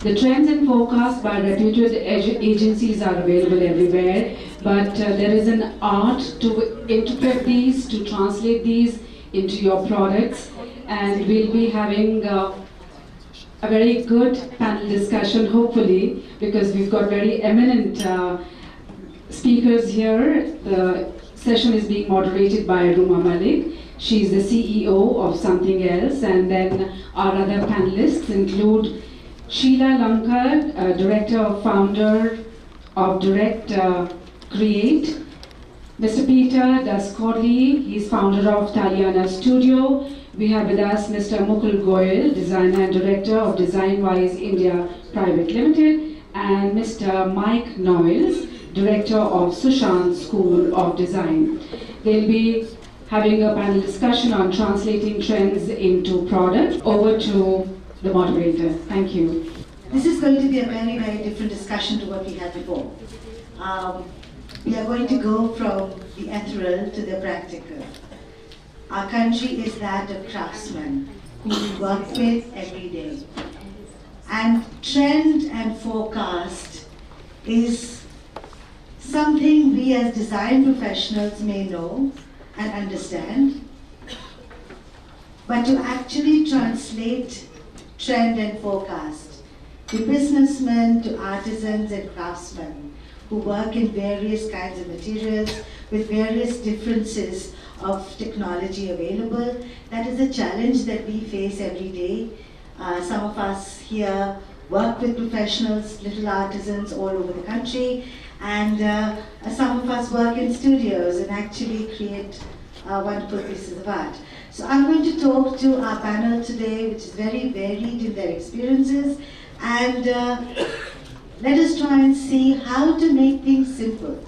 The trends and forecasts by reputed agencies are available everywhere, but there is an art to interpret these, to translate these into your products, and we'll be having a very good panel discussion, hopefully, because we've got very eminent speakers here. The session is being moderated by Ruma Malik. She's the CEO of Something Else, and then our other panelists include Sheila Lankar, director, founder of Direct Create. Mr. Peter Dascorley, he's founder of Taliana Studio. We have with us Mr. Mukul Goyal, designer and director of Designwise India Private Limited, and Mr. Mike Noyles, director of Sushant School of Design. They'll be having a panel discussion on translating trends into products. Over to the moderator. Thank you. This is going to be a very, very different discussion to what we had before. We are going to go from the ethereal to the practical. Our country is that of craftsmen who we work with every day. And trend and forecast is something we as design professionals may know and understand, but to actually translate trend and forecast to businessmen, to artisans and craftsmen who work in various kinds of materials with various differences of technology available, that is a challenge that we face every day. Some of us here work with professionals, little artisans all over the country, and some of us work in studios and actually create wonderful pieces of art. So I'm going to talk to our panel today, which is very varied in their experiences, and let us try and see how to make things simple.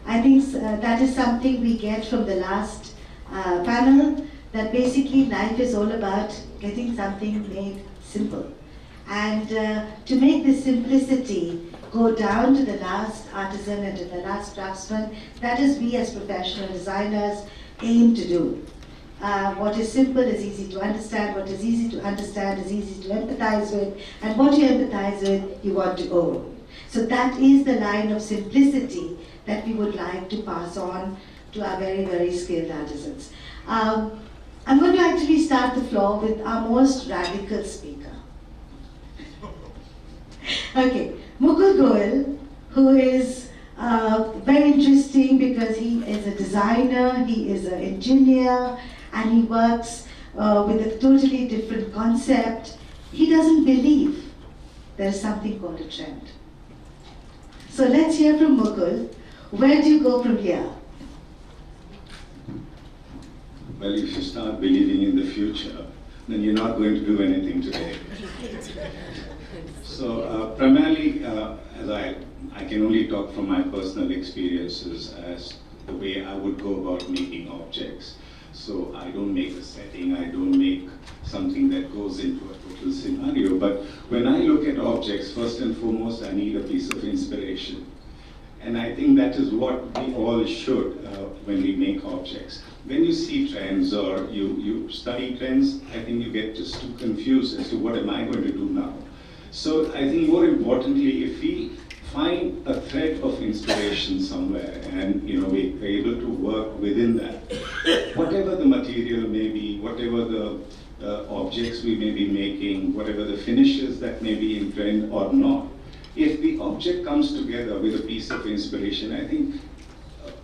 I think that is something we get from the last panel, that basically life is all about getting something made simple. And to make this simplicity go down to the last artisan and to the last craftsman, that is we as professional designers aim to do. What is simple is easy to understand, what is easy to understand is easy to empathize with, and what you empathize with, you want to own. So that is the line of simplicity that we would like to pass on to our very, very skilled artisans. I'm going to actually start the floor with our most radical speaker. Okay, Mukul Goyal, who is very interesting because he is a designer, he is an engineer, and he works with a totally different concept. He doesn't believe there is something called a trend. So let's hear from Mukul. Where do you go from here? Well, if you start believing in the future, then you're not going to do anything today. So primarily, as I can only talk from my personal experiences as the way I would go about making objects. So I don't make a setting, I don't make something that goes into a total scenario. But when I look at objects, first and foremost, I need a piece of inspiration. And I think that is what we all should when we make objects. When you see trends or you study trends, I think you get just too confused as to what am I going to do now. So I think more importantly, if we find a thread of inspiration somewhere and we're able to work within that, whatever the material may be, whatever the objects we may be making, whatever the finishes that may be in trend or not, if the object comes together with a piece of inspiration, I think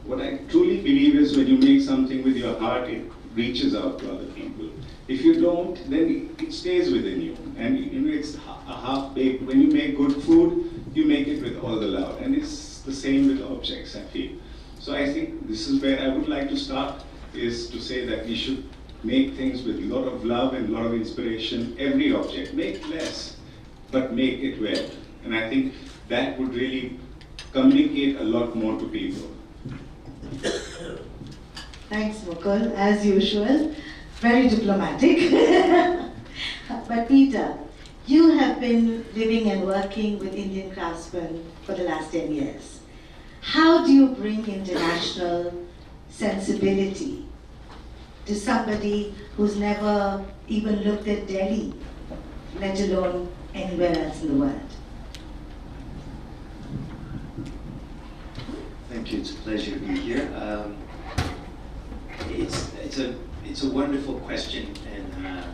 what I truly believe is when you make something with your heart, it reaches out to other people. If you don't, then it stays within you. And it's a half-baked. When you make good food, you make it with all the love. And it's the same with objects, I feel. So I think this is where I would like to start, is to say that we should make things with a lot of love and a lot of inspiration. Every object, make less, but make it well. And I think that would really communicate a lot more to people. Thanks, Mukul, as usual. Very diplomatic. But Peter, you have been living and working with Indian craftsmen for the last 10 years. How do you bring international sensibility to somebody who's never even looked at Delhi, let alone anywhere else in the world. Thank you. It's a pleasure to be here. It's a wonderful question, and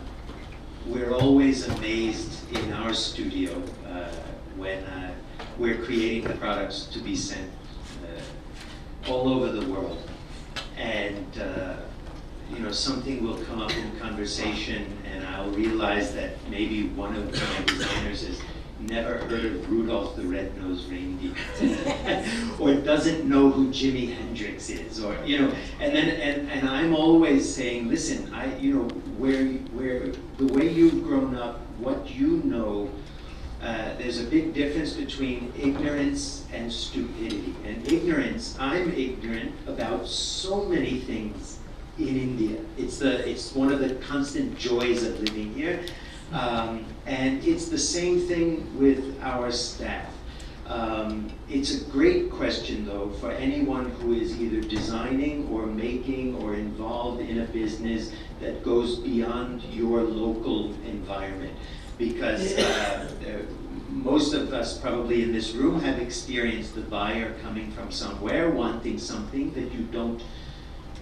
we're always amazed in our studio when we're creating the products to be sent all over the world, and something will come up in conversation, and I'll realize that maybe one of my designers has never heard of Rudolph the Red-Nosed Reindeer, or doesn't know who Jimi Hendrix is, or and I'm always saying, listen, where the way you've grown up, what you know, there's a big difference between ignorance and stupidity. And ignorance, I'm ignorant about so many things in India. It's one of the constant joys of living here. And it's the same thing with our staff. It's a great question, though, for anyone who is either designing or making or involved in a business that goes beyond your local environment. Because most of us probably in this room have experienced the buyer coming from somewhere wanting something that you don't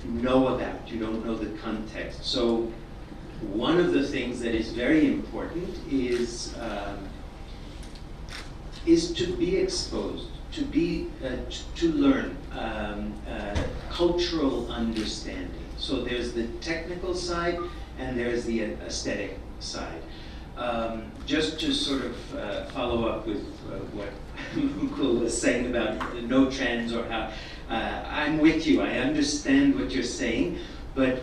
know about, you don't know the context. So one of the things that is very important is to be exposed, to learn cultural understanding. So there's the technical side and there's the aesthetic side. Just to sort of follow up with what Mukul was saying about no trends or how, I'm with you, I understand what you're saying, but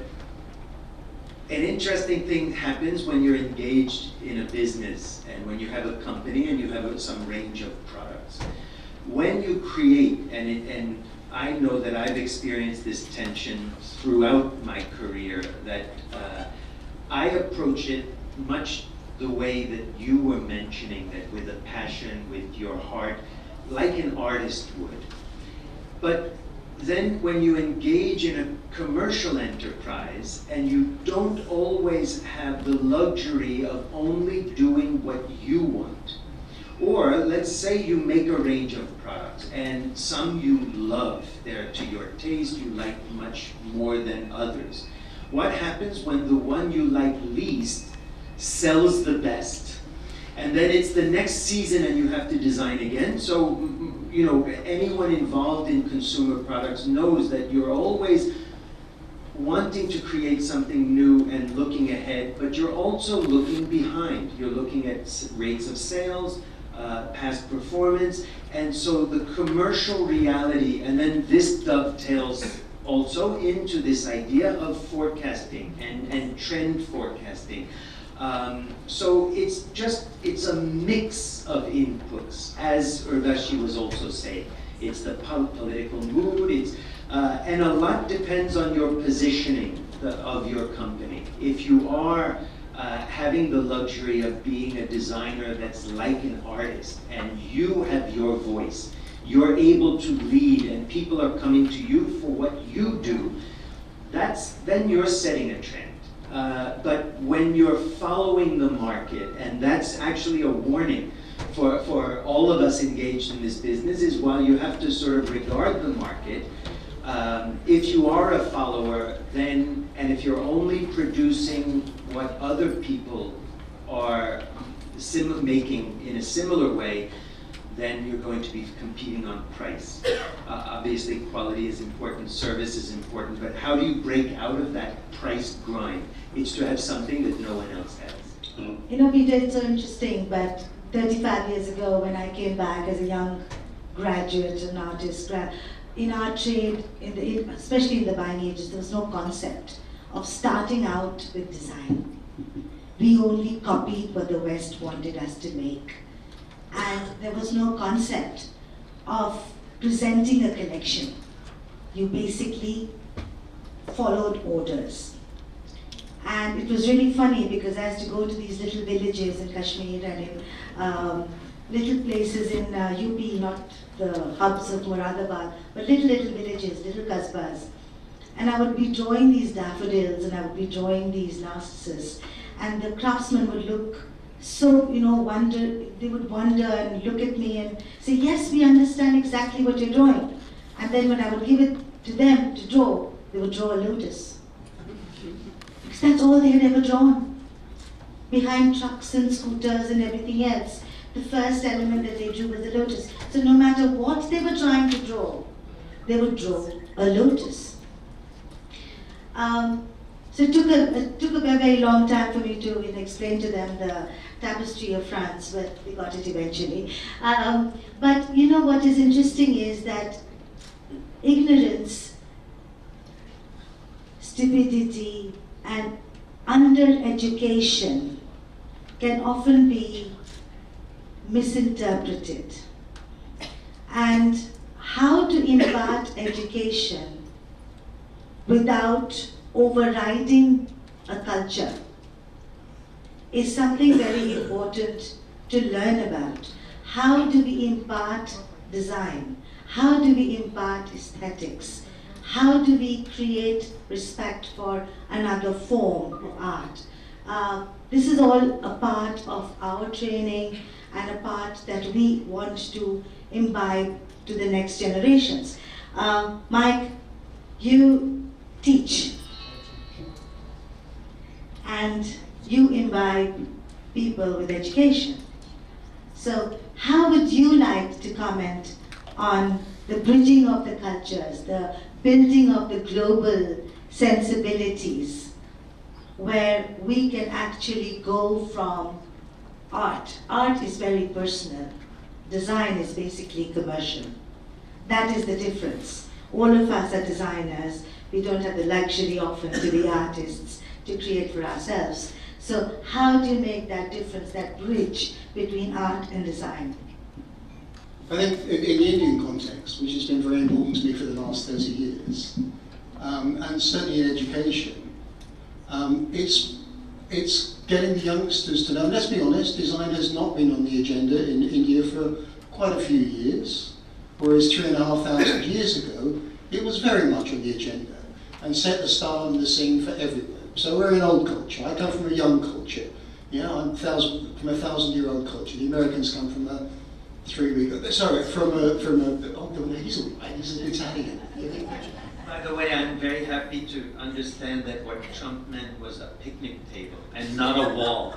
an interesting thing happens when you're engaged in a business and when you have a company and you have some range of products. When you create, and I know that I've experienced this tension throughout my career, that I approach it much the way that you were mentioning, that with a passion, with your heart, like an artist would. But then when you engage in a commercial enterprise and you don't always have the luxury of only doing what you want, or let's say you make a range of products and some you love, they're to your taste, you like much more than others. What happens when the one you like least sells the best? And then it's the next season and you have to design again. So, anyone involved in consumer products knows that you're always wanting to create something new and looking ahead, but you're also looking behind. You're looking at rates of sales, past performance, and so the commercial reality, and then this dovetails also into this idea of forecasting and trend forecasting. So it's a mix of inputs, as Urvashi was also saying. It's the political mood, and a lot depends on your positioning of your company. If you are having the luxury of being a designer that's like an artist, and you have your voice, you're able to lead, and people are coming to you for what you do, then you're setting a trend. But when you're following the market, and that's actually a warning for all of us engaged in this business, is while you have to sort of regard the market, if you are a follower, then, and if you're only producing what other people are making in a similar way, then you're going to be competing on price. Obviously, quality is important, service is important, but how do you break out of that price grind? It's to have something that no one else has. Peter, it's so interesting, but 35 years ago when I came back as a young graduate, an artist, in our trade, especially in the buying ages, there was no concept of starting out with design. We only copied what the West wanted us to make. And there was no concept of presenting a collection. You basically followed orders. And it was really funny because I used to go to these little villages in Kashmir and in little places in UP, not the hubs of Moradabad, but little villages, little kasbahs. And I would be drawing these daffodils and I would be drawing these narcissus. And the craftsman would look so, they would wonder and look at me and say, yes, we understand exactly what you're drawing. And then when I would give it to them to draw, they would draw a lotus. Because that's all they had ever drawn. Behind trucks and scooters and everything else, the first element that they drew was the lotus. So no matter what they were trying to draw, they would draw a lotus. So it took a very long time for me to explain to them the tapestry of France, but we got it eventually. But what is interesting is that ignorance, stupidity, and under-education can often be misinterpreted. And how to impart education without overriding a culture is something very important to learn about. How do we impart design? How do we impart aesthetics? How do we create respect for another form of art? This is all a part of our training and a part that we want to imbibe to the next generations. Mike, you teach and you imbibe people with education. So how would you like to comment on the bridging of the cultures, the building of the global sensibilities, where we can actually go from art. Art is very personal. Design is basically commercial. That is the difference. All of us are designers. We don't have the luxury often to be artists, to create for ourselves. So how do you make that difference, that bridge between art and design? I think in the Indian context, which has been very important to me for the last 30 years, and certainly in education, it's getting the youngsters to know. Let's be honest, design has not been on the agenda in India for quite a few years, whereas 3,500 years ago, it was very much on the agenda and set the style and the scene for everywhere. So we're an old culture. I come from a young culture. I'm from a 1,000-year-old culture. The Americans come from a 3-week. Sorry, he's all right. He's an Italian. By the way, I'm very happy to understand that what Trump meant was a picnic table and not a wall.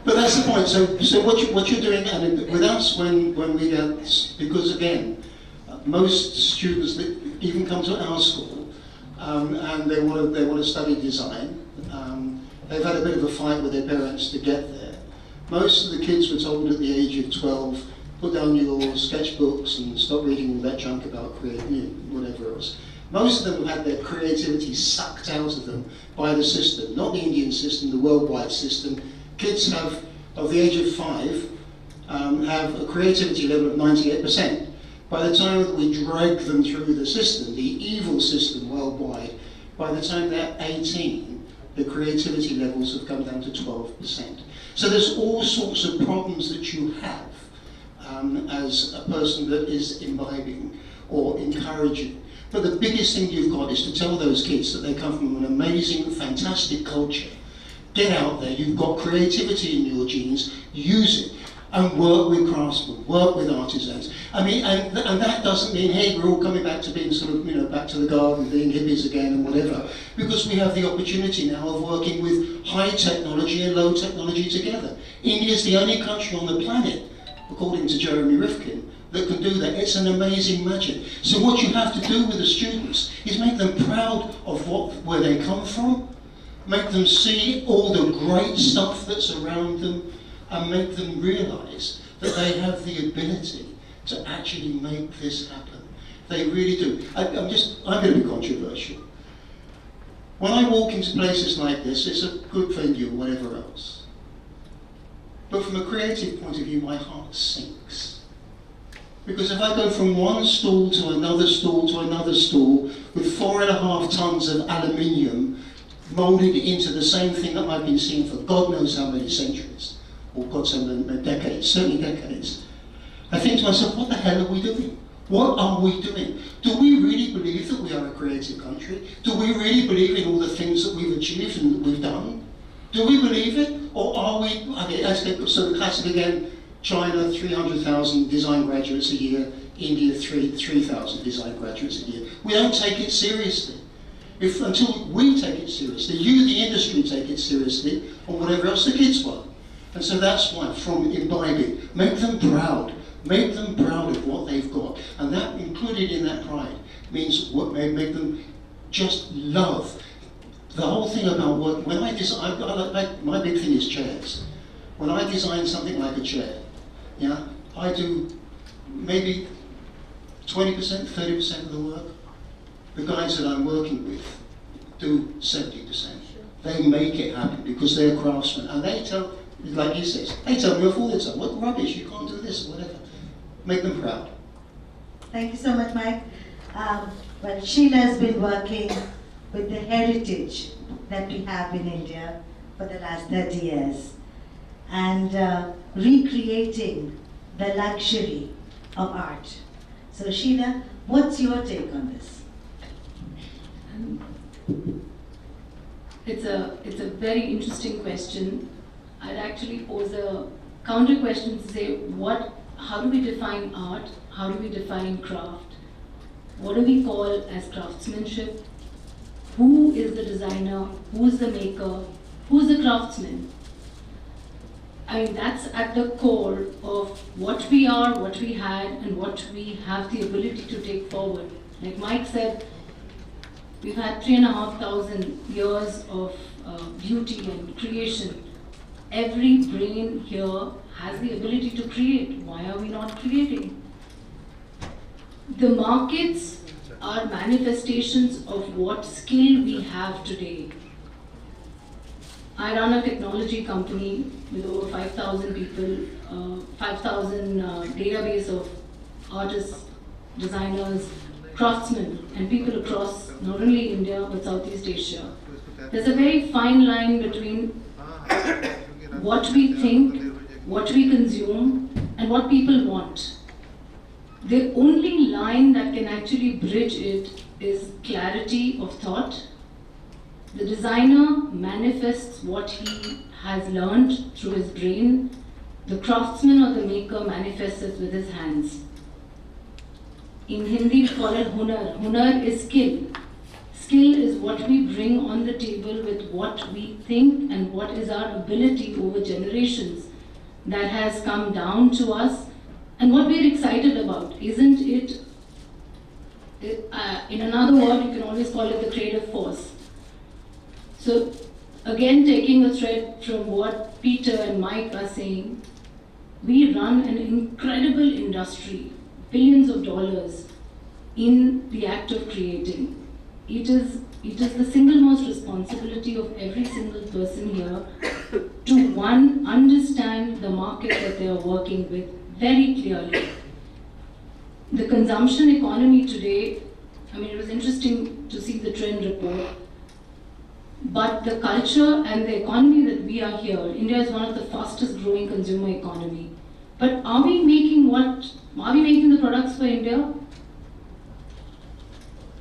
But that's the point. So what you're doing, and with us, when we get, because again, most students that even come to our school and they want to study design, they've had a bit of a fight with their parents to get there. Most of the kids were told at the age of 12, put down your sketchbooks and stop reading all that junk about whatever else. Most of them have had their creativity sucked out of them by the system, not the Indian system, the worldwide system. Kids have, of the age of 5, have a creativity level of 98%. By the time that we drag them through the system, the evil system worldwide, by the time they're 18, the creativity levels have come down to 12%. So there's all sorts of problems that you have as a person that is imbibing or encouraging. But the biggest thing you've got is to tell those kids that they come from an amazing, fantastic culture. Get out there, you've got creativity in your genes, use it. And work with craftsmen, work with artisans. I mean, and that doesn't mean, hey, we're all coming back to being sort of, back to the garden, being hippies again and whatever. Because we have the opportunity now of working with high technology and low technology together. India's the only country on the planet, according to Jeremy Rifkin, that can do that. It's an amazing magic. So what you have to do with the students is make them proud of where they come from, make them see all the great stuff that's around them, and make them realise that they have the ability to actually make this happen. They really do. I'm going to be controversial. When I walk into places like this, it's a good venue or whatever else. But from a creative point of view, my heart sinks. Because if I go from one stall to another stall to another stall with 4.5 tons of aluminium moulded into the same thing that I've been seeing for God knows how many centuries, or God so many decades, certainly decades, I think to myself, what the hell are we doing? What are we doing? Do we really believe that we are a creative country? Do we really believe in all the things that we've achieved and that we've done? Do we believe it? Or are we, okay, let's get, so the classic again, China, 300,000 design graduates a year, India, 3,000 design graduates a year. We don't take it seriously. Until we take it seriously, you, the industry, take it seriously, or whatever else the kids want. And so that's why, from imbibing, make them proud. Make them proud of what they've got. And that, included in that pride, means what make them just love. The whole thing about work, when I design, my big thing is chairs. When I design something like a chair, yeah, I do maybe 20%, 30% of the work. The guys that I'm working with do 70%. They make it happen because they're craftsmen. And they tell, like he says, they tell me off all the time, what rubbish, you can't do this, or whatever. Make them proud. Thank you so much, Mike. Well, Sheila has been working with the heritage that we have in India for the last 30 years and recreating the luxury of art. So Sheila, what's your take on this? It's a very interesting question. I'd actually pose a counter question to say, how do we define art? How do we define craft? What do we call as craftsmanship? Who is the designer? Who's the maker? Who's the craftsman? I mean, that's at the core of what we are, what we had, and what we have the ability to take forward. Like Mike said, we've had 3,500 years of beauty and creation. Every brain here has the ability to create. Why are we not creating? The markets are manifestations of what skill we have today. I run a technology company with over 5,000 people, 5,000 database of artists, designers, craftsmen, and people across not only India but Southeast Asia. There's a very fine line between what we think, what we consume, and what people want. The only line that can actually bridge it is clarity of thought. The designer manifests what he has learned through his brain. The craftsman or the maker manifests it with his hands. In Hindi, we call it hunar. Hunar is skill. Skill is what we bring on the table with what we think and what is our ability over generations that has come down to us and what we're excited about. Isn't it, in another word, you can always call it the creative force. So again, taking a thread from what Peter and Mike are saying, we run an incredible industry, billions of dollars in the act of creating. It is the single most responsibility of every single person here to, one, understand the market that they are working with very clearly. The consumption economy today, I mean, it was interesting to see the trend report, but the culture and the economy that we are here, India is one of the fastest growing consumer economy. But are we making the products for India?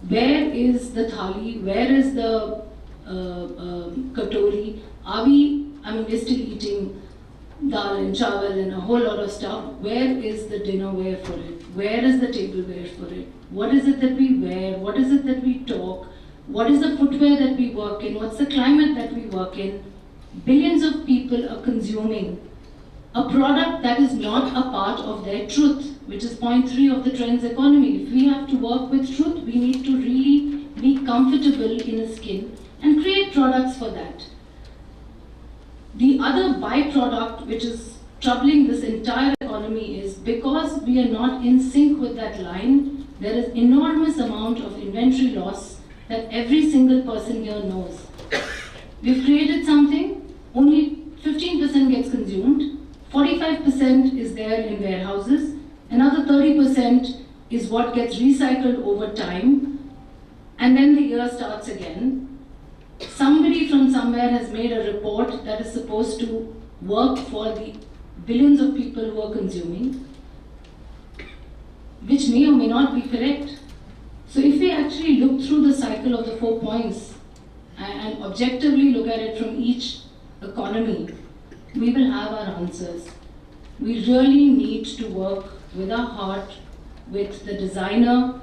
Where is the thali? Where is the katori? We're still eating dal and chawal and a whole lot of stuff. Where is the dinnerware for it? Where is the tableware for it? What is it that we wear? What is it that we talk? What is the footwear that we work in? What's the climate that we work in? Billions of people are consuming a product that is not a part of their truth, which is point 3 of the trends economy. If we have to work with truth, we need to really be comfortable in a skin and create products for that. The other byproduct which is troubling this entire economy is because we are not in sync with that line, there is enormous amount of inventory loss that every single person here knows. We've created something, only 15% gets consumed, 45% is there in warehouses, another 30% is what gets recycled over time, and then the year starts again. Somebody from somewhere has made a report that is supposed to work for the billions of people who are consuming, which may or may not be correct. So if we actually look through the cycle of the 4 points and objectively look at it from each economy, we will have our answers. We really need to work with our heart, with the designer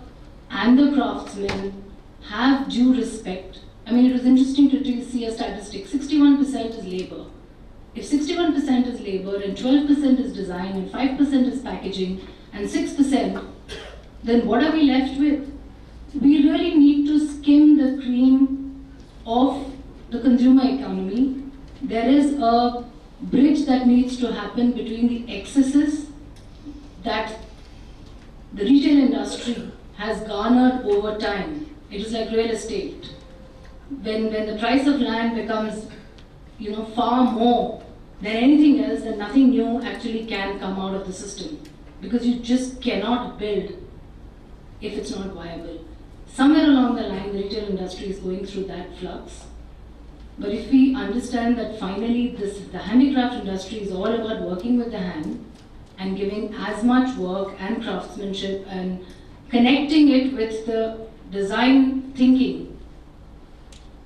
and the craftsman, have due respect. I mean, it was interesting to see a statistic, 61% is labor. If 61% is labor and 12% is design and 5% is packaging and 6%, then what are we left with? We really need to skim the cream of the consumer economy. There is a bridge that needs to happen between the excesses that the retail industry has garnered over time. It is like real estate. When the price of land becomes, far more than anything else, then nothing new actually can come out of the system, because you just cannot build if it's not viable. Somewhere along the line, the retail industry is going through that flux. But if we understand that finally the handicraft industry is all about working with the hand and giving as much work and craftsmanship and connecting it with the design thinking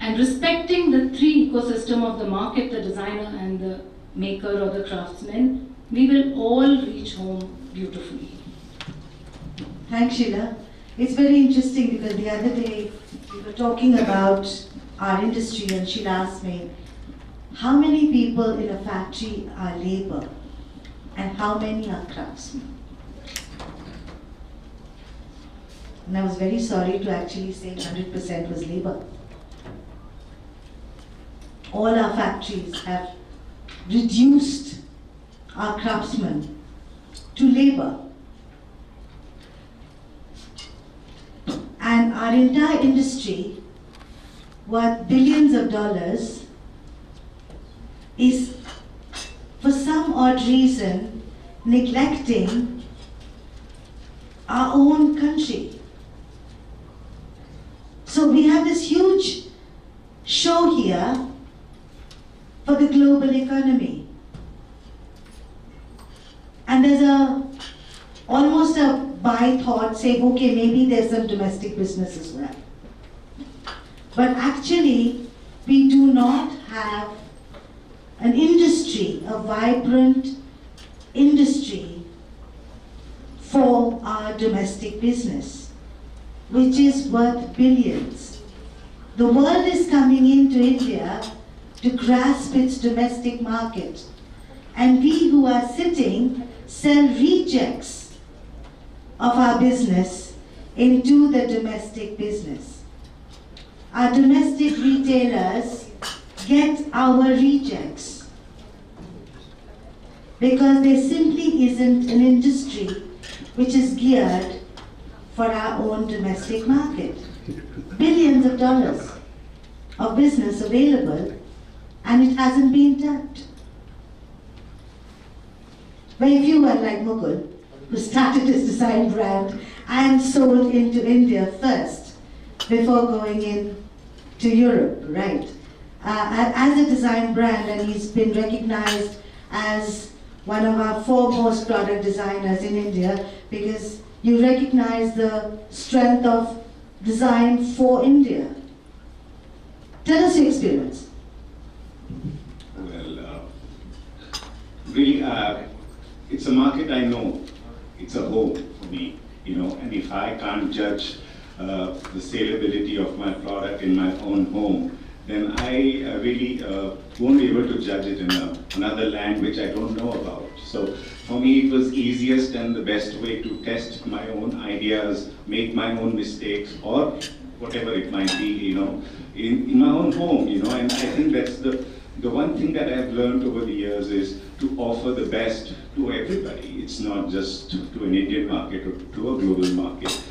and respecting the three ecosystem of the market, the designer and the maker or the craftsman, we will all reach home beautifully. Thanks, Sheila. It's very interesting because the other day we were talking about our industry and Sheila asked me, how many people in a factory are labor and how many are craftsmen? And I was very sorry to actually say 100% was labor. All our factories have reduced our craftsmen to labor. And our entire industry, worth billions of dollars, is for some odd reason neglecting our own country. So we have this huge show here for the global economy. And there's almost a by thought saying, okay, maybe there's some domestic business as well. But actually, we do not have an industry, a vibrant industry for our domestic business, which is worth billions. The world is coming into India to grasp its domestic market. And we who are sitting sell rejects of our business into the domestic business. Our domestic retailers get our rejects because there simply isn't an industry which is geared for our own domestic market. Billions of dollars of business available, and it hasn't been tapped. Very few are like Mukul, who started his design brand and sold into India first before going in to Europe, right? As a design brand, and he's been recognized as one of our foremost product designers in India because you recognize the strength of design for India. Tell us your experience. Well, really, it's a market I know. It's a home for me, and if I can't judge the saleability of my product in my own home, then I really won't be able to judge it in another land which I don't know about. So for me, it was easiest and the best way to test my own ideas, make my own mistakes, or whatever it might be, in my own home, and I think that's the one thing that I've learned over the years is to offer the best to everybody. It's not just to an Indian market or to a global market.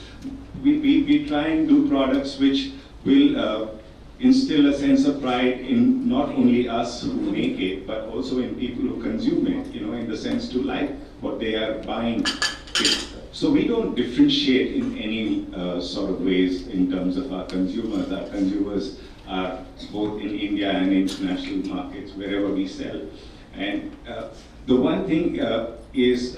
We try and do products which will instill a sense of pride in not only us who make it, but also in people who consume it, in the sense to like what they are buying. So we don't differentiate in any sort of ways in terms of our consumers. Our consumers are both in India and international markets, wherever we sell. And the one thing is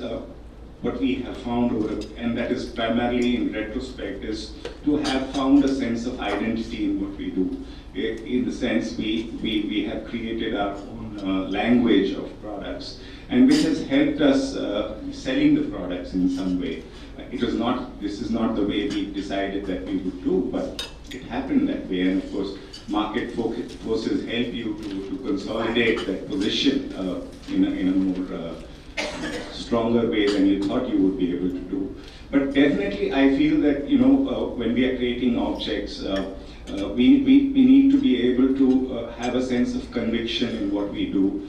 what we have found, and that is primarily in retrospect, is to have found a sense of identity in what we do. in the sense we have created our own language of products, and which has helped us selling the products in some way. This is not the way we decided that we would do, but it happened that way, and of course, market forces help you to consolidate that position in a more stronger way than you thought you would be able to do. But definitely, I feel that when we are creating objects, we need to be able to have a sense of conviction in what we do.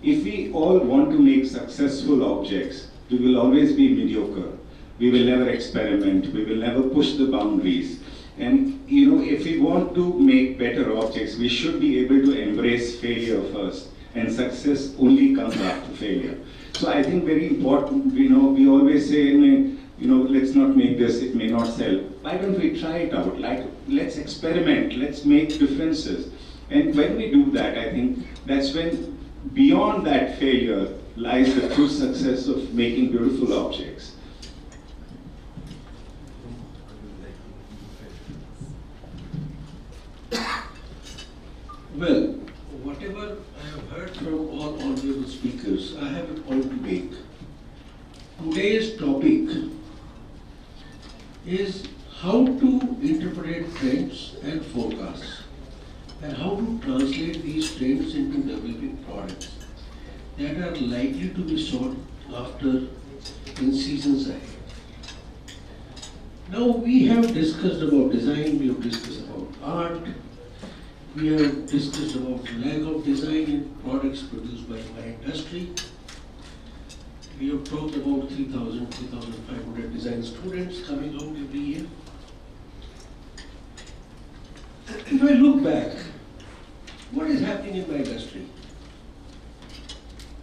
If we all want to make successful objects, we will always be mediocre. We will never experiment. We will never push the boundaries. And if we want to make better objects, we should be able to embrace failure first, and success only comes after failure. So I think very important. We always say, let's not make this; it may not sell. Why don't we try it out? Let's experiment. Let's make differences. And when we do that, I think that's when, beyond that failure, lies the true success of making beautiful objects. Well, whatever I have heard from all honorable speakers, I have a point to make. Today's topic is how to interpret trends and forecasts, and how to translate these trends into developing products that are likely to be sought after in seasons ahead. Now, we have discussed about design, we have discussed about art, we have discussed about lack of design in products produced by my industry. We have talked about 3,000, 3,500 design students coming out every year. If I look back, what is happening in my industry?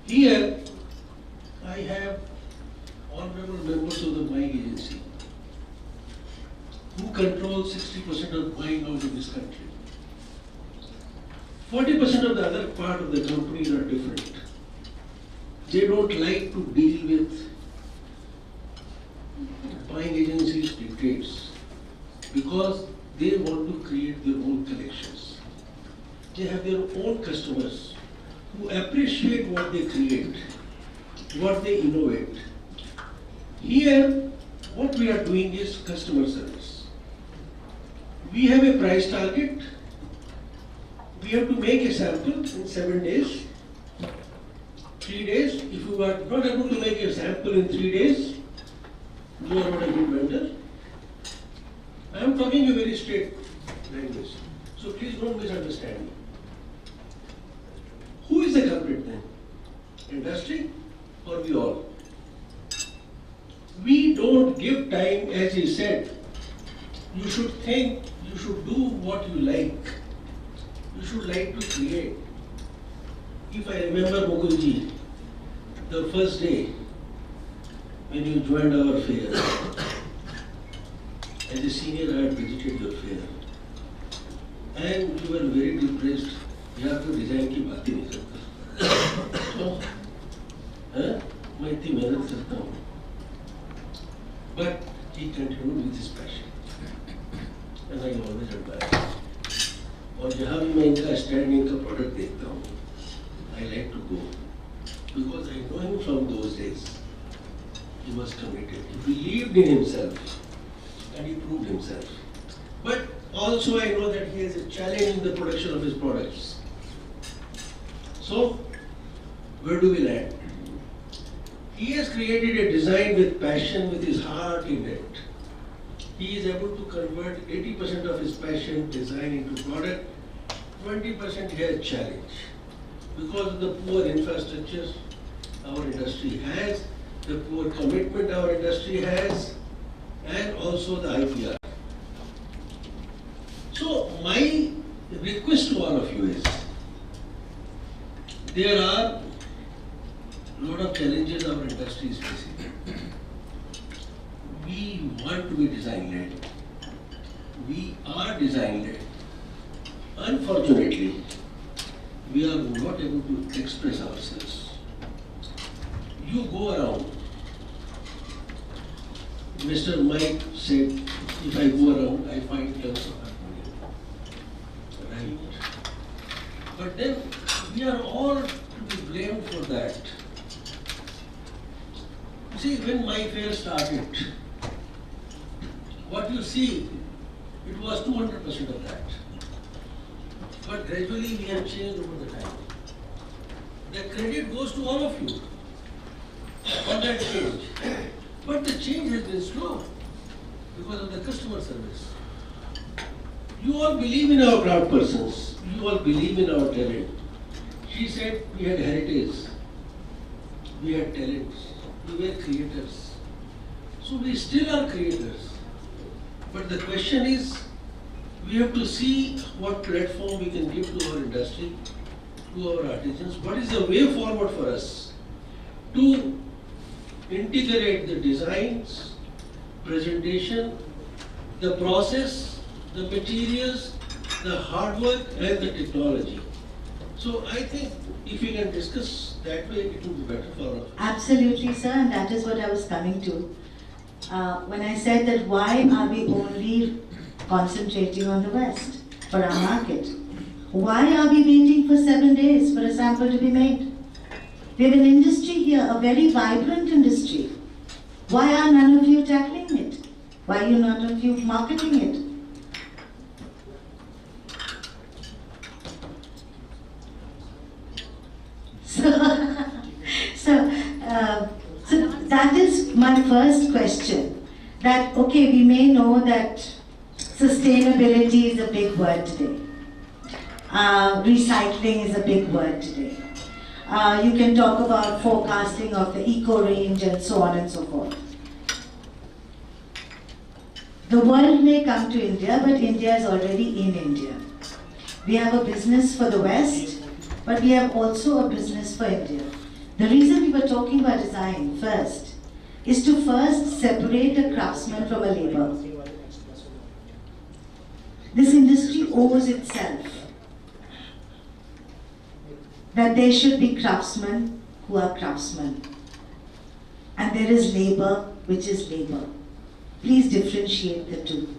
Here, I have honorable members of the buying agency who control 60% of buying out in this country. 40% of the other part of the companies are different. They don't like to deal with buying agencies' dictates because they want to create their own collections. They have their own customers who appreciate what they create, what they innovate. Here, what we are doing is customer service. We have a price target. We have to make a sample in 7 days, 3 days. If you are not able to make a sample in 3 days, you are not a good vendor. I am talking a very straight language, so please don't misunderstand me. Who is the culprit then? Industry or we all? We don't give time, as he said. You should think, you should do what you like. You should like to create. If I remember, Mukulji, the first day when you joined our fair, as a senior I had visited your fair, and you were very depressed. यहाँ तो design की बात ही नहीं करता, तो मैं इतनी मेहनत करता हूँ, but he continued with his passion, and I always admire. और जहाँ भी मैं इनका स्टैंडिंग का प्रोडक्ट देखता हूँ, I like to go because I know him from those days. He was committed. He believed in himself, and he proved himself. But also I know that he has a challenge in the production of his products. So, where do we land? He has created a design with passion, with his heart in it. He is able to convert 80% of his passion, design into product, 20% he has challenge. Because of the poor infrastructure our industry has, the poor commitment our industry has, and also the IPR. So my request to all of you is, there are a lot of challenges our industry is facing. We want to be design-led. We are design-led. Unfortunately, we are not able to express ourselves. You go around. Mr. Mike said, if I go around, I find tons of harmony. But then we are all to be blamed for that. See, when my fair started, what you see, it was 200% of that. But gradually we have changed over the time. The credit goes to all of you on that change. But the change has been slow because of the customer service. You all believe in our crowd persons. You all believe in our talent. She said we had heritage. We had talents. We were creators. So we still are creators. But the question is, we have to see what platform we can give to our industry, to our artisans. What is the way forward for us to integrate the designs, presentation, the process, the materials, the hard work and the technology. So I think if we can discuss that way, it will be better for all of us. Absolutely, sir, and that is what I was coming to. When I said that why are we only concentrating on the West for our market? Why are we waiting for 7 days for a sample to be made? We have an industry here, a very vibrant industry. Why are none of you tackling it? Why are you none of you marketing it? So that is my first question. That, okay, we may know that sustainability is a big word today. Recycling is a big word today. You can talk about forecasting of the eco range and so on and so forth. The world may come to India, but India is already in India. We have a business for the West, but we have also a business for India. The reason we were talking about design first is to first separate a craftsman from a labor. This industry owes itself that there should be craftsmen who are craftsmen, and there is labor which is labor. Please differentiate the two.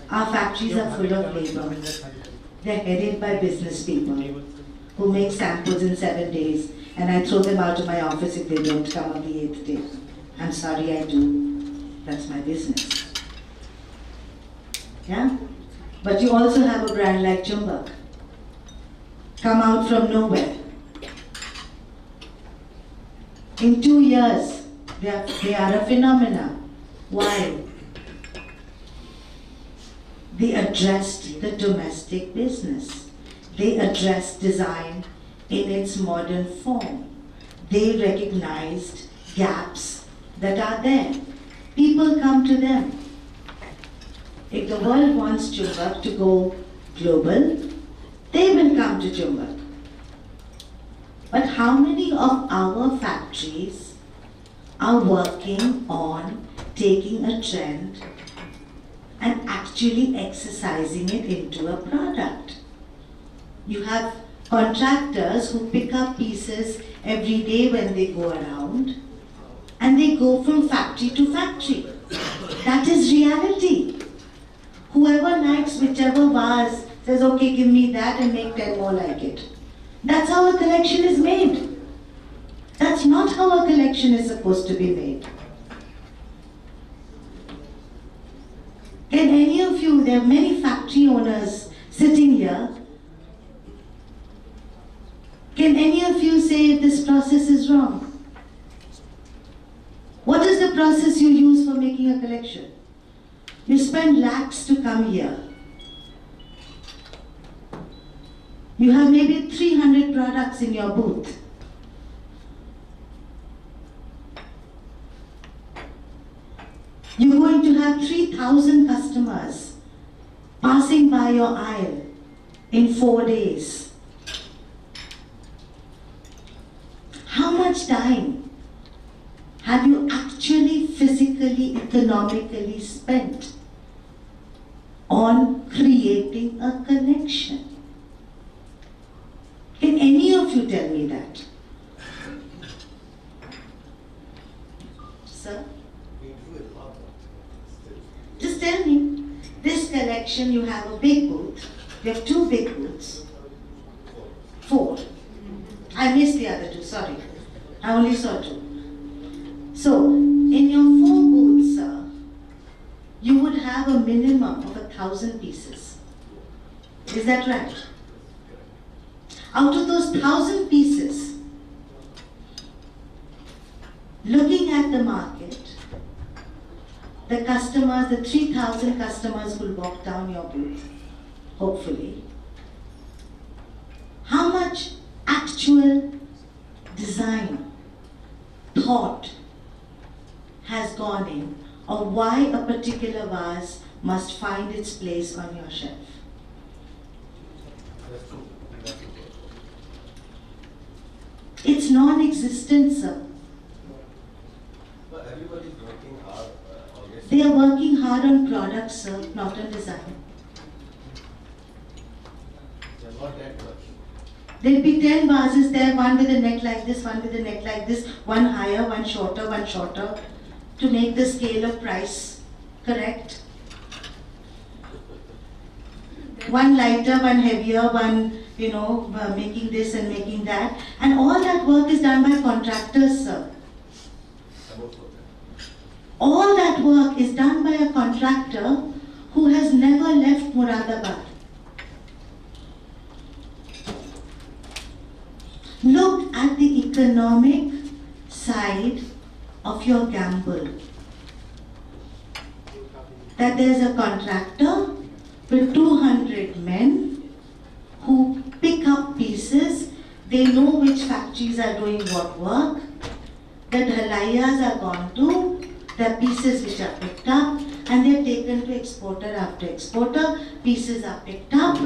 Our factories are full of labor. They're headed by business people who make samples in 7 days, and I throw them out of my office if they don't come on the 8th day. I'm sorry, I do. That's my business. Yeah? But you also have a brand like Chumbak. Come out from nowhere. In 2 years, they are a phenomena. Why? They addressed the domestic business. They addressed design in its modern form. They recognized gaps that are there. People come to them. If the world wants Chumbak to go global, they will come to Chumbak. But how many of our factories are working on taking a trend and actually exercising it into a product? You have contractors who pick up pieces every day when they go around, and they go from factory to factory. That is reality. Whoever likes whichever vase says, okay, give me that and make 10 more like it. That's how a collection is made. That's not how a collection is supposed to be made. Can any of you, there are many factory owners sitting here, can any of you say if this process is wrong? What is the process you use for making a collection? You spend lakhs to come here. You have maybe 300 products in your booth. You're going to have 3,000 customers passing by your aisle in 4 days. How much time have you actually physically, economically spent on creating a connection? Can any of you tell me that? Sir? Just tell me. This collection, you have a big booth. You have 2 big booths. 4. I missed the other 2, sorry. I only saw 2. So, in your 4 booths, sir, you would have a minimum of 1,000 pieces. Is that right? Out of those 1,000 pieces, looking at the market, the customers, the 3,000 customers will walk down your booth, hopefully. How much actual design, thought has gone in, or why a particular vase must find its place on your shelf? It's non-existent, sir. But everybody is working hard on this. They are working hard on products, sir, not on design. They're not that much. There'll be 10 vases there, one with a neck like this, one with a neck like this, one higher, one shorter, to make the scale of price correct. One lighter, one heavier, one, making this and making that. And all that work is done by contractors, sir. All that work is done by a contractor who has never left Moradabad. Look at the economic side of your gamble. That there's a contractor with 200 men who pick up pieces. They know which factories are doing what work. The dhalayas are gone to, the pieces which are picked up, and they're taken to exporter after exporter. Pieces are picked up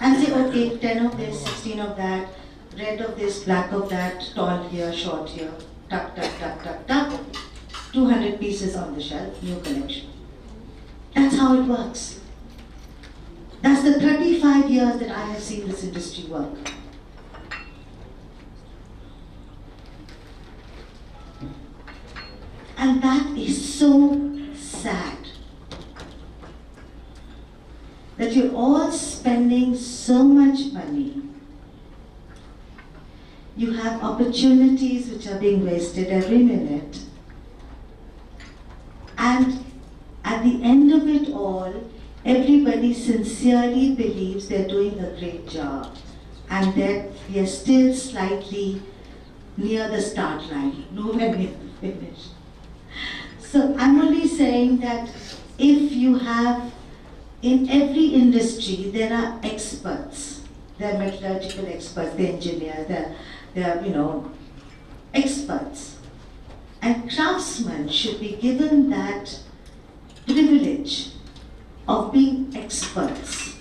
and say, okay, 10 of this, 16 of that, red of this, black of that, tall here, short here, tuck, tuck, tuck, tuck, tuck. 200 pieces on the shelf, new collection. That's how it works. That's the 35 years that I have seen this industry work. And that is so sad. That you're all spending so much money. You have opportunities which are being wasted every minute. And at the end of it all, everybody sincerely believes they're doing a great job and that we are still slightly near the start line, nowhere near the finish. So I'm only saying that if you have, in every industry, there are experts. There are metallurgical experts, they're engineers, they're experts. And craftsmen should be given that privilege of being experts.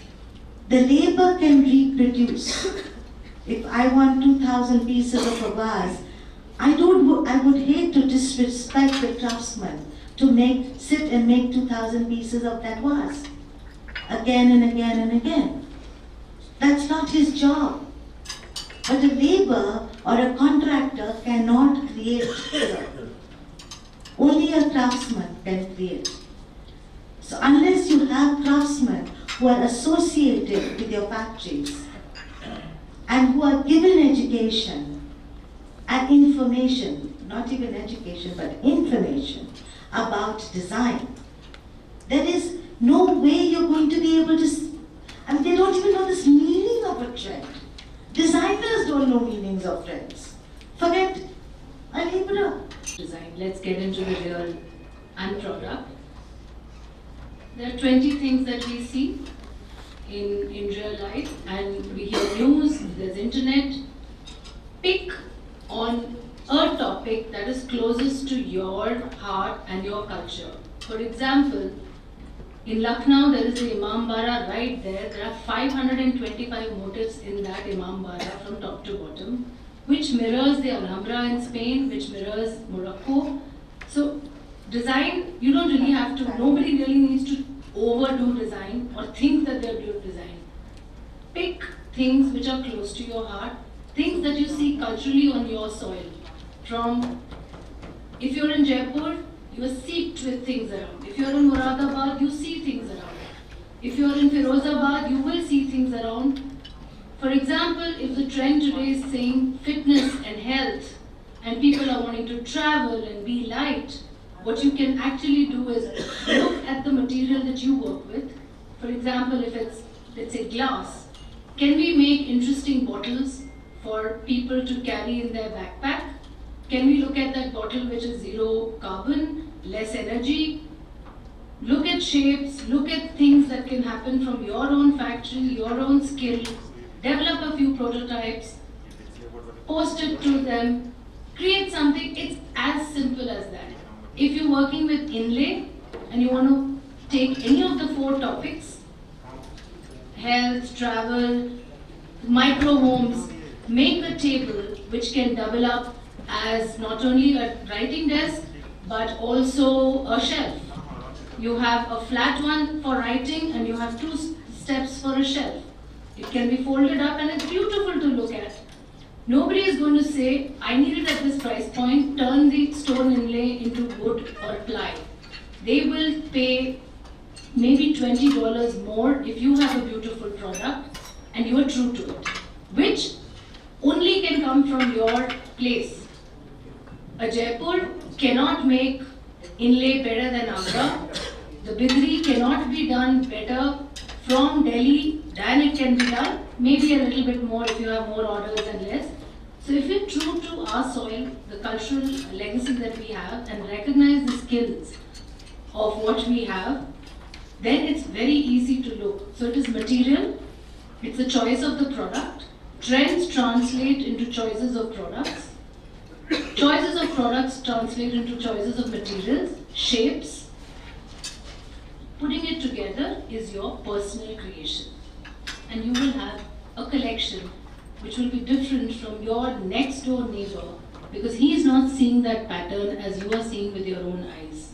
The labor can reproduce. If I want 2,000 pieces of a vase, I would hate to disrespect the craftsman to sit and make 2,000 pieces of that vase again and again and again. That's not his job. But a labor or a contractor cannot create. Only a craftsman can create. So unless you have craftsmen who are associated with your factories and who are given education and information, not even education, but information about design, there is no way you're going to be able to, they don't even know this meaning of a trend. Designers don't know meanings of trends. Forget a laborer. Design. Let's get into the real and product. There are 20 things that we see in real life, and we hear news, there's internet. Pick on a topic that is closest to your heart and your culture. For example, in Lucknow, there is the Imam Bara right there. There are 525 motifs in that Imam Bara from top to bottom, which mirrors the Alhambra in Spain, which mirrors Morocco. So design, you don't really have to, nobody really needs to overdo design or think that they're doing design. Pick things which are close to your heart, things that you see culturally on your soil. If you're in Jaipur, you are seeped with things around. If you're in Moradabad, you see things around. If you're in Firozabad, you will see things around For example, if the trend today is saying fitness and health, and people are wanting to travel and be light, what you can actually do is look at the material that you work with. For example, if it's, let's say, glass, can we make interesting bottles for people to carry in their backpack? Can we look at that bottle which is zero carbon, less energy? Look at shapes, look at things that can happen from your own factory, your own skill. Develop a few prototypes, post it to them, create something. It's as simple as that. If you're working with inlay and you want to take any of the 4 topics, health, travel, micro homes, make a table which can double up as not only a writing desk but also a shelf. You have a flat one for writing and you have 2 steps for a shelf. It can be folded up and it's beautiful to look at. Nobody is going to say, I need it at this price point, turn the stone inlay into wood or ply. They will pay maybe $20 more if you have a beautiful product and you are true to it, which only can come from your place. A Jaipur cannot make inlay better than Agra. The Bidri cannot be done better from Delhi than it can be done, maybe a little bit more if you have more orders and less. So if you're true to our soil, the cultural legacy that we have, and recognize the skills of what we have, then it's very easy to look. So it is material, it's the choice of the product, trends translate into choices of products, choices of products translate into choices of materials, shapes. Putting it together is your personal creation. And you will have a collection which will be different from your next door neighbor because he is not seeing that pattern as you are seeing with your own eyes.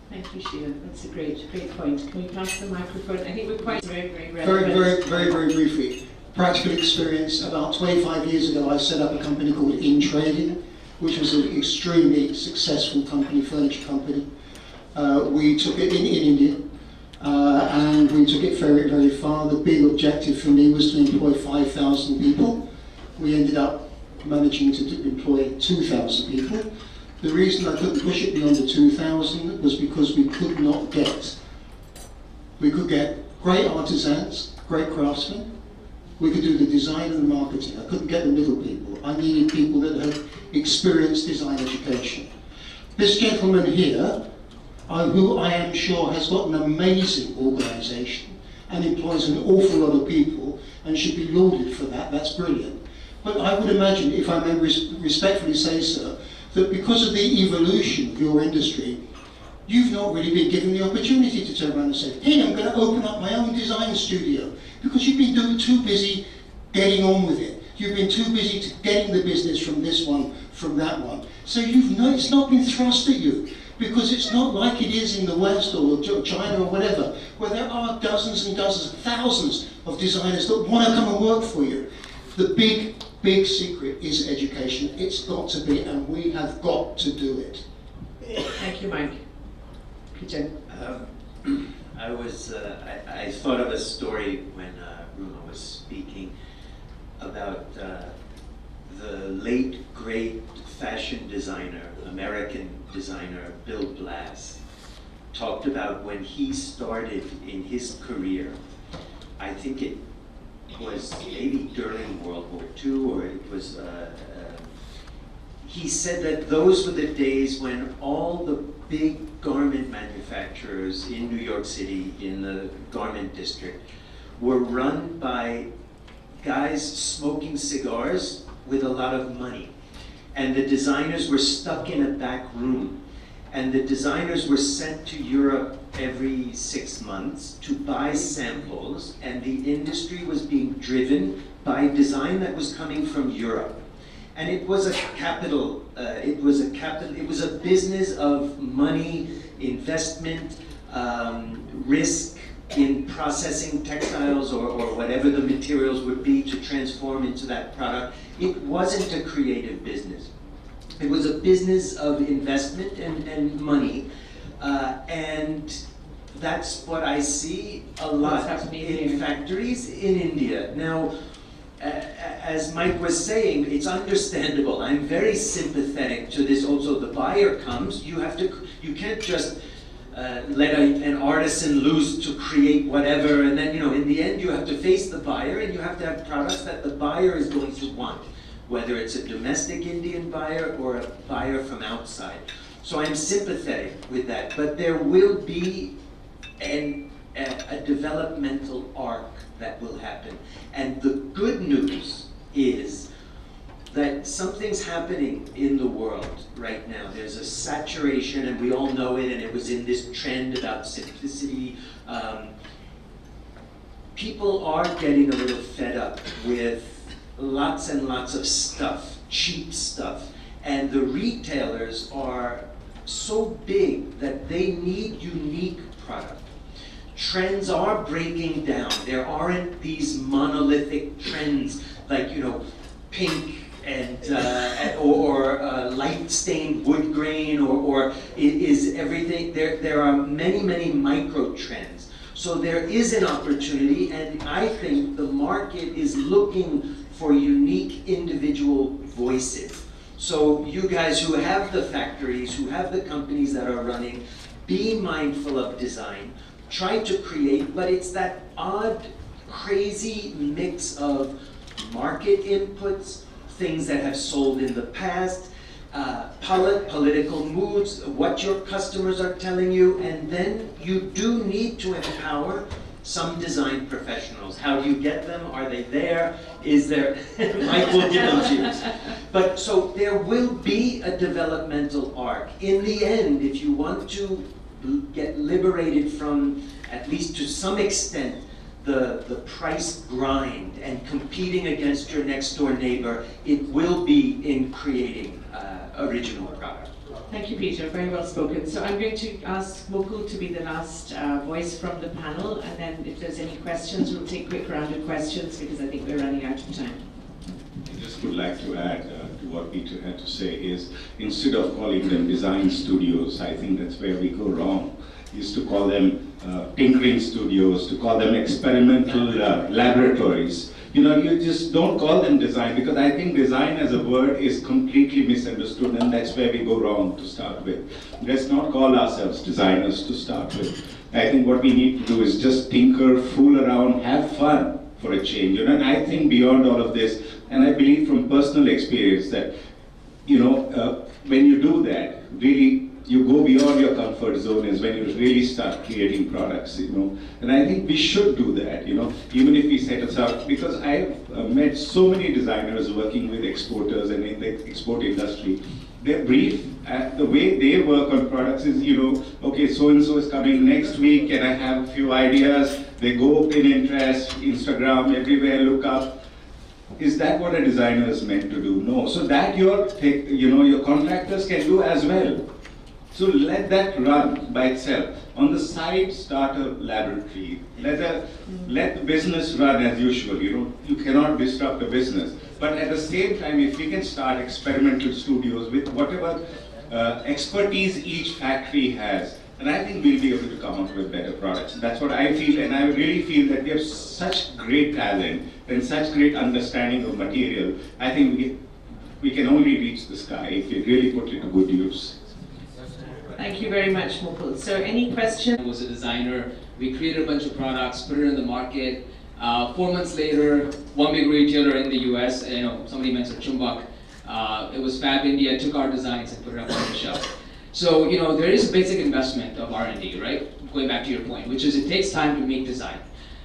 Thank you, Sheila. That's a great point. Can we pass the microphone? I think we're quite very Very briefly. Practical experience. About 25 years ago, I set up a company called In Trading, which was an extremely successful company, furniture company. We took it in India. And we took it very, very far. The big objective for me was to employ 5,000 people. We ended up managing to employ 2,000 people. The reason I couldn't push it beyond the 2,000 was because we could get great artisans, great craftsmen. We could do the design and the marketing. I couldn't get the middle people. I needed people that had experienced design education. This gentleman here, who I am sure has got an amazing organisation and employs an awful lot of people and should be lauded for that. That's brilliant. But I would imagine, if I may respectfully say so, that because of the evolution of your industry, you've not really been given the opportunity to turn around and say, hey, I'm going to open up my own design studio, because you've been too busy getting on with it. You've been too busy to getting the business from this one, from that one. So it's not been thrust at you. Because it's not like it is in the West or China or whatever, where there are dozens and dozens, thousands of designers that want to come and work for you. The big secret is education. It's got to be, and we have got to do it. Thank you, Mike. Peter. I thought of a story when Ruma was speaking about the late great fashion designer, American designer Bill Blass, talked about when he started in his career. I think it was maybe during World War II, or it was, he said that those were the days when all the big garment manufacturers in New York City, in the garment district, were run by guys smoking cigars with a lot of money. And the designers were stuck in a back room. And the designers were sent to Europe every 6 months to buy samples, and the industry was being driven by design that was coming from Europe. And it was a capital, it was a business of money, investment, risk in processing textiles or whatever the materials would be to transform into that product. It wasn't a creative business. It was a business of investment and money. And that's what I see a lot in factories in India. Now, as Mike was saying, it's understandable. I'm very sympathetic to this. Also, the buyer comes. You can't just let an artisan loose to create whatever, and then in the end you have to face the buyer, and you have to have products that the buyer is going to want, whether it's a domestic Indian buyer or a buyer from outside. So I'm sympathetic with that, but there will be a developmental arc that will happen. And the good news is that something's happening in the world right now. There's a saturation, and we all know it, and it was in this trend about simplicity. People are getting a little fed up with lots and lots of stuff, cheap stuff. And the retailers are so big that they need unique product. Trends are breaking down. There aren't these monolithic trends like, pink and or light-stained wood grain or is everything. There are many micro trends. So there is an opportunity, and I think the market is looking for unique individual voices. So you guys who have the factories, who have the companies that are running, be mindful of design. Try to create, but it's that odd, crazy mix of market inputs, things that have sold in the past, political moods, what your customers are telling you, and then you do need to empower some design professionals. How do you get them? Are they there? Is there? Mike will give them to you. But so there will be a developmental arc. In the end, if you want to get liberated from, at least to some extent, the price grind and competing against your next door neighbor, it will be in creating original product. Thank you, Peter. Very well spoken. So I'm going to ask Mukul to be the last voice from the panel, and then if there's any questions, we'll take quick round of questions because I think we're running out of time. I just would like to add to what Peter had to say is, instead of calling them design studios, I think that's where we go wrong, is to call them tinkering studios, to call them experimental laboratories. You just don't call them design, because I think design as a word is completely misunderstood, and that's where we go wrong to start with. Let's not call ourselves designers to start with. I think what we need to do is just tinker, fool around, have fun for a change. And I think beyond all of this, and I believe from personal experience that, when you do that, really, you go beyond your comfort zone is when you really start creating products, And I think we should do that, even if we set us up, because I've met so many designers working with exporters and in the export industry. Their brief, the way they work on products is, okay, so-and-so is coming next week, and I have a few ideas. They go Pinterest, Instagram, everywhere, look up. Is that what a designer is meant to do? No. So that your contractors can do as well. So let that run by itself. On the side, start a laboratory. Let the business run as usual. You cannot disrupt a business. But at the same time, if we can start experimental studios with whatever expertise each factory has, and I think we'll be able to come up with better products. That's what I feel, and I really feel that we have such great talent and such great understanding of material. I think we can only reach the sky if we really put it to good use. Thank you very much, Mukul. So any questions? I was a designer. We created a bunch of products, put it in the market. 4 months later, one big retailer in the US, somebody mentioned Chumbak, it was Fab India, took our designs and put it up on the shelf. So, there is a basic investment of R&D, right? Going back to your point, which is it takes time to make design.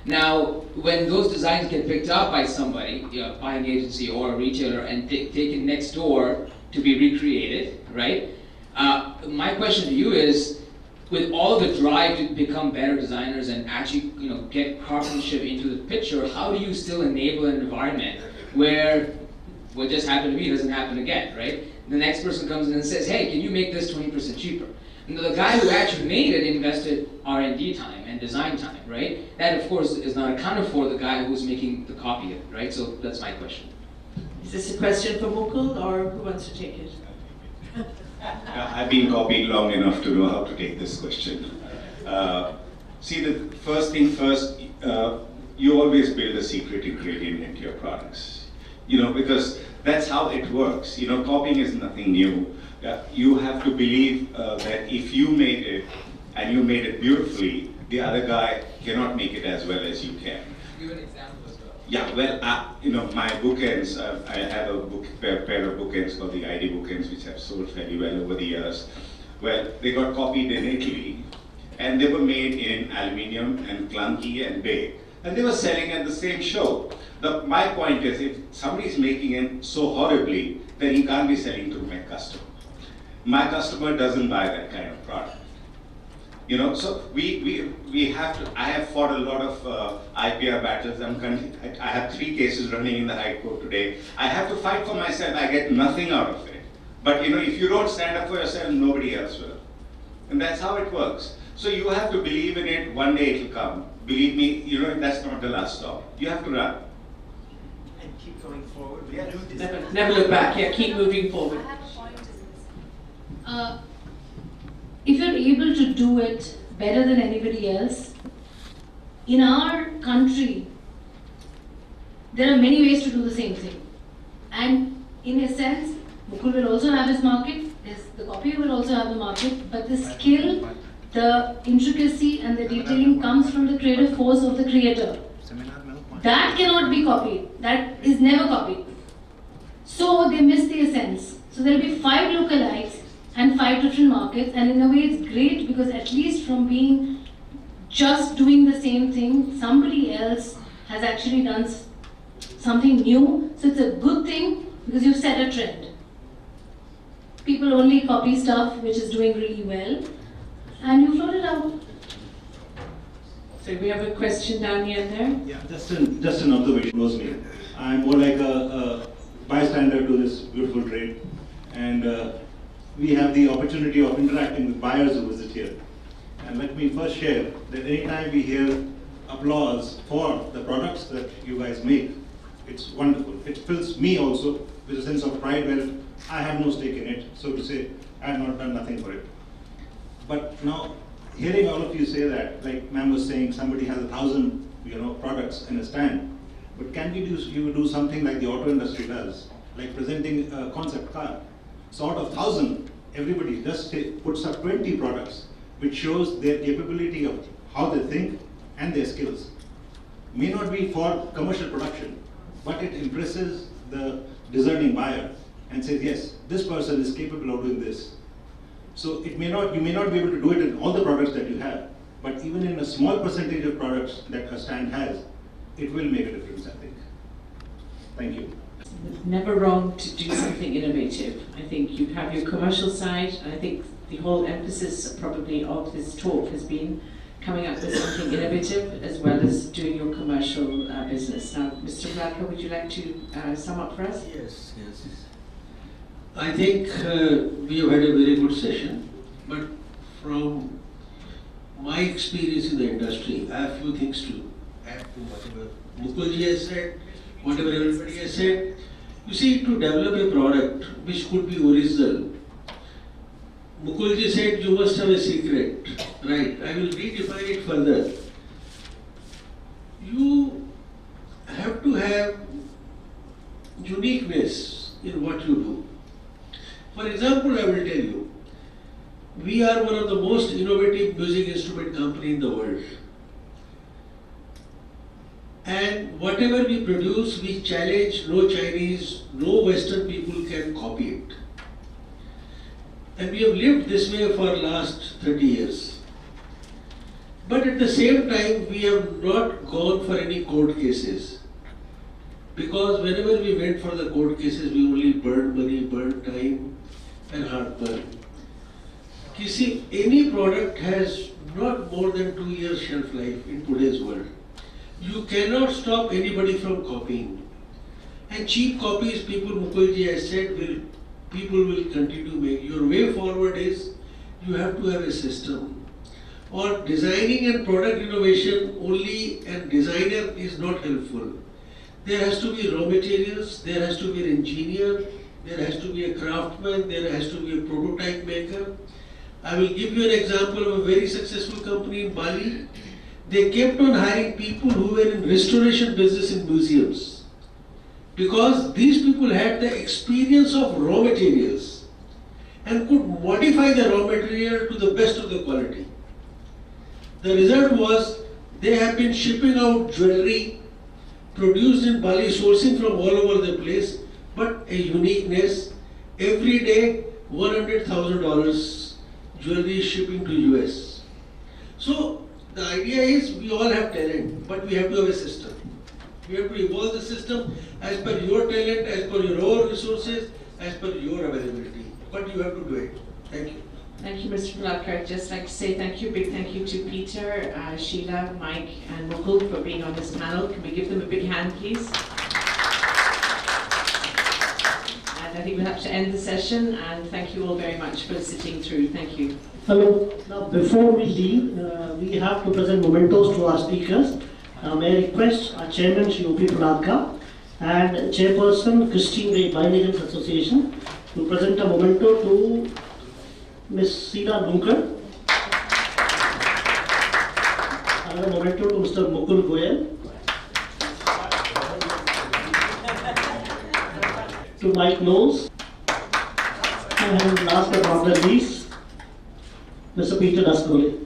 Now, when those designs get picked up by somebody, a buying agency or a retailer, and taken next door to be recreated, right? My question to you is, with all the drive to become better designers and actually, get craftsmanship into the picture, how do you still enable an environment where what just happened to me doesn't happen again, right? The next person comes in and says, hey, can you make this 20% cheaper? And the guy who actually made it invested R&D time and design time, right? That, of course, is not accounted for the guy who's making the copy of it, right? So that's my question. Is this a question for Mukul, or who wants to take it? I've been copied long enough to know how to take this question. See, the first thing first, you always build a secret ingredient into your products. Because that's how it works. Copying is nothing new. You have to believe that if you made it and you made it beautifully, the other guy cannot make it as well as you can. Give an example as well. Yeah, well, my bookends, I have a pair of bookends called the ID bookends, which have sold fairly well over the years. Well, they got copied in Italy, and they were made in aluminium and clunky and big. And they were selling at the same show. My point is, if somebody's making it so horribly, then he can't be selling to my customer. My customer doesn't buy that kind of product. So we have to, I have fought a lot of IPR battles. I have 3 cases running in the High Court today. I have to fight for myself. I get nothing out of it. But if you don't stand up for yourself, nobody else will. And that's how it works. So you have to believe in it. One day it will come. Believe me, that's not the last stop. You have to run. And keep going forward with Yes. new design. Never look back. Yeah, keep moving forward. I have a point in this. If you're able to do it better than anybody else, in our country, there are many ways to do the same thing. And in a sense, Mukul will also have his market, the copier will also have a market, but the skill, the intricacy and the detailing comes from the creative force of the creator. That cannot be copied. That is never copied. So they miss the essence. So there will be 5 lookalikes and 5 different markets, and in a way it's great because at least from being just doing the same thing, somebody else has actually done something new. So it's a good thing because you've set a trend. People only copy stuff which is doing really well, and you float it out. So we have a question down here and there. Yeah, just an observation was made. I'm more like a bystander to this beautiful trade, and we have the opportunity of interacting with buyers who visit here. And let me first share that anytime we hear applause for the products that you guys make, it's wonderful. It fills me also with a sense of pride where I have no stake in it, so to say, I have not done nothing for it. But now, hearing all of you say that, like ma'am was saying, somebody has 1,000 products in a stand, but can you do something like the auto industry does, like presenting a concept car? So out of 1,000, everybody just puts up 20 products, which shows their capability of how they think and their skills. May not be for commercial production, but it impresses the discerning buyer and says, yes, this person is capable of doing this. So you may not be able to do it in all the products that you have, but even in a small percentage of products that a stand has, it will make a difference, I think. Thank you. It's never wrong to do something innovative. I think you have your commercial side, and I think the whole emphasis probably of this talk has been coming up with something innovative as well as doing your commercial business. Now, Mr. Bradford, would you like to sum up for us? Yes. I think we have had a very good session, but from my experience in the industry, I have a few things to add to whatever Mukulji has said, whatever everybody has said. You see, to develop a product which could be original, Mukulji said you must have a secret, right? I will redefine it further. You have to have uniqueness in what you do. For example, I will tell you, we are one of the most innovative music instrument company in the world. And whatever we produce, we challenge no Chinese, no Western people can copy it. And we have lived this way for the last 30 years. But at the same time, we have not gone for any court cases. Because whenever we went for the court cases, we only burned money, burned time, and heartburn. You see, any product has not more than 2 years shelf life in today's world. You cannot stop anybody from copying. And cheap copies, people, Mukulji has said, people will continue to make. Your way forward is, you have to have a system. Or designing and product innovation only and designer is not helpful. There has to be raw materials, there has to be an engineer, there has to be a craftsman, there has to be a prototype maker. I will give you an example of a very successful company in Bali. they kept on hiring people who were in restoration business in museums, because these people had the experience of raw materials and could modify the raw material to the best of the quality. The result was they have been shipping out jewelry produced in Bali, sourcing from all over the place, but a uniqueness. Every day, $100,000 jewelry shipping to US. So the idea is we all have talent, but we have to have a system. We have to evolve the system as per your talent, as per your own resources, as per your availability. But you have to do it. Thank you. Thank you, Mr. Palatkar. I'd just like to say thank you, big thank you to Peter, Sheila, Mike, and Mukul for being on this panel. Can we give them a big hand, please? And I think we'll have to end the session, and thank you all very much for sitting through. Thank you. Hello. Now, before we leave, we have to present mementos to our speakers. May I request our chairman, Shri O.P. Palatkar, and chairperson, Christine Ray Binegans Association, to present a memento to Ms. Sheila Lunkar. Another memento to Mr. Mukul Goyal. To Mike Knowles. And last but not the least, Mr. Peter Daskole.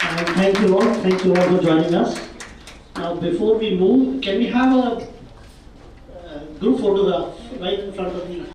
And thank you all for joining us. Now before we move, can we have a group photograph right in front of the